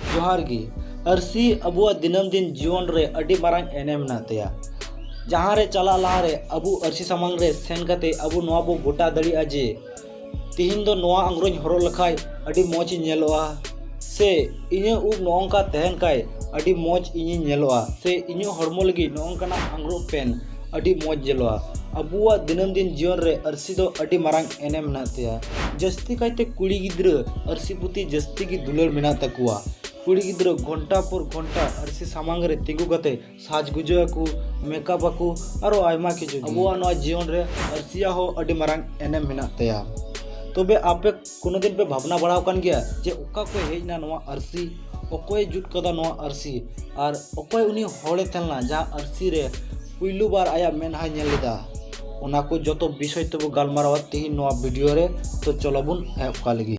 जोहार गी अरसी अबुआ दिनम दिन जीवन रे अडी मारांग एनेम ना तया जहाँ रे चला लहा रे अबु अरसी सामांग रे सेन कते अबु नोआ बो गोटा दड़ी अजे तिहिन दो नोआ अंग्रोज हरो लखाय अडी मोच नेलोआ से इने उब नोंका तहन काय अडी मोच इनी नेलोआ से इन्यो हड़मो लगी नोंकना अंग्रो पेन अडी मोच जेलोआ अबुआ दिनम दिन जीवन रे अरसी दो अडी मारांग एनेम ना तया जस्ती कायते कुड़ी गिद्र अरसी पुती जस्ती की दुलर मेना तकुआ कुड़ी गिद्र घंटा पर घंटा अरसी सामांग रे तिगु कते साज गुजो को मेकअप को आरो आयमा किछु अबुआ नोआ जीवन रे अरसिया हो अडी मारांग एनेम मेना तया तबे आपे कोनो दिन पे भावना बढ़ाव कान गया जे ओका को हेजना नोआ अरसी ओकोय जुट कदा नोआ अरसी आर ओकोय उनी होड़े तेलना जहां अरसी रे पुइलु बार आया मेनहा नेल लेदा ओना को जतो विषय तब गालमाराव तिहिन नोआ वीडियो रे तो चलो बुन एप का लगी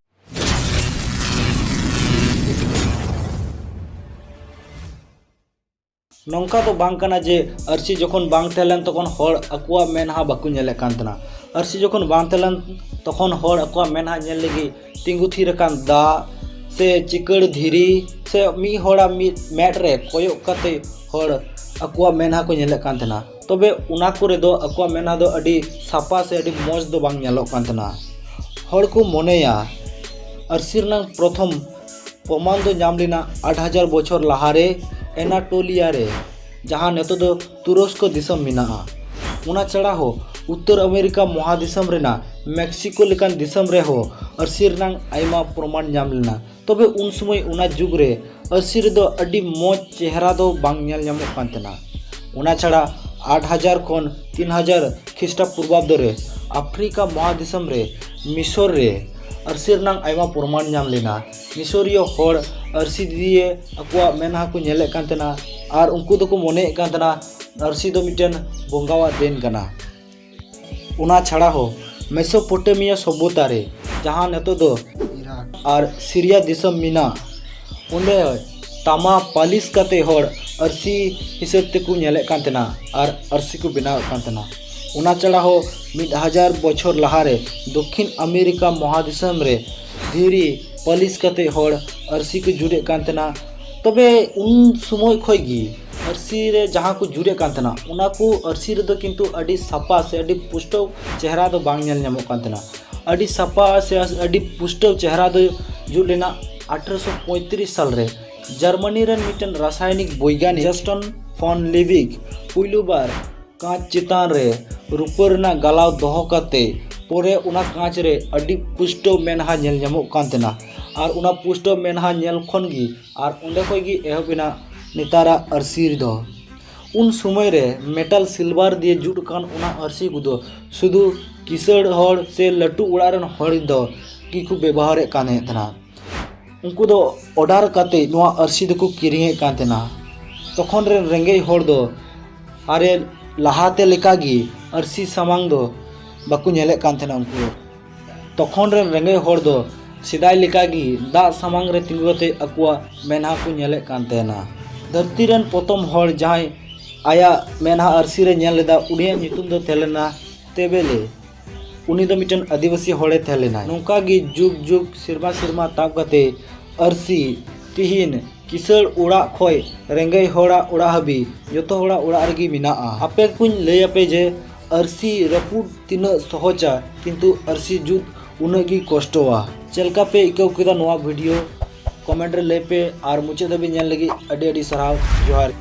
नौका तो बांग कना जे अरसी जखन बांग तेलन तखन हर अकुआ मेनहा बाकु नेले कांतना अरसी जखन बांग तेलन तखन हर अकुआ मेनहा नेल लगी तिंगु थीर कान दा से चिकड़ धीरी से मी होड़ा मी मेट रे कोयो कते हर अकुआ मेनहा को नेले कांतना तबे उना को रे दो अकुआ मेनहा दो अडी सापा से अडी मौज दो बांग नेलो कांतना हर को मोनेया अरसी रना प्रथम प्रमाण दो नाम लेना 8000 बछर लहारे एनाटोलिया रे जहाँ नेतो दो तुरस्क दिसम मिना उना चढ़ा हो उत्तर अमेरिका महादिसम रेना मेक्सिको लेकान दिसम रे हो अरसी रनांग आयमा प्रमाण नाम लेना तबे उन समय उना जुग रे अरसी रे दो अडी मोज चेहरा दो बांग नेल नामो कांतना उना छड़ा 8000 खन 3000 ख्रीष्टपूर्वाब्द रे अफ्रीका महादिसम रे मिसर रे अरसी रनांग आयमा प्रमाण नाम लेना मिसरियो होड़ अरसी दिए अकुआ मेनहा को नेले कांतना आर उनको दो को मोने कांतना अरसी दो मिटन बोंगावा देन कना उना छड़ा हो मेसोपोटामिया सभ्यता रे जहाँ नेतो दो इराक आर सीरिया दिसम मिना उंडे तामा पालिस कते होड़ अरसी हिसाब ते को नेले कांतना आर अरसी को बनाव कांतना उना चढ़ा हो 1000 बछर लहारे दक्षिण अमेरिका महादिसम रे धीरी पलिस कते होड़ अरसी को जुड़े कांतना तबे उन समय खोगी अरसी रे जहाँ को जुड़े कांतना उना को अरसी रे दो किंतु अडी सापा से अडी पुष्टो चेहरा दो बांग नेल नामो कांतना अडी सापा से अडी पुष्टो चेहरा दो जुड़ लेना 1835 साल रे जर्मनी रे मिटन रासायनिक वैज्ञानिक जस्टन फॉन लिविक पुइलु बार कांच चितान रे रुपर ना गलाव दोहो कते पोरे उना कांच रे अडी पुष्टो मेनहा नेल नामो कांतना आर उना पुष्टो मेनहा नेल खन गी आर उंडे खय गी एहबिना नितारा अरसी दो उन समय रे मेटल सिल्वर दिए जुट कान उना अरसी गुदो सुदु किसड़ हड़ से लटू उड़ा रन हड़ दो की को व्यवहार काने तना उनको दो ऑर्डर काते नोआ अरसी दो को किरिंगे कांतना तखन रे रेंगे हड़ दो आरे लहाते लेकागी अरसी सामांग दो बाकु नेले कांतना उनको तखन रे रेंगे हड़ दो सिदाय लेकागी दा सामांग रे तिंगुते अकुआ मेनहा को नेले कांतना धरती रन प्रथम हड़ जहां आया मेनहा अरसी रे नेल लेदा उनिया नितुम दो थेलेना तेबेले उनी दो मिटन आदिवासी हड़े थेलेना नोका गी जुग जुग सिरमा सिरमा ताब कते अरसी तिहिन किसड़ उड़ा खोय रेंगे हड़ा उड़ा हबी जतो हड़ा उड़ा रगी मिना आपे कुछ लय आपे जे अरसी रपुड तीन सहजा किंतु अरसी जुत उनगी कष्टवा चलका पे इको किदा नोआ वीडियो कमेंट रे ले पे आर मुचे दबी नेल लगी अडी अडी सराव जोहार।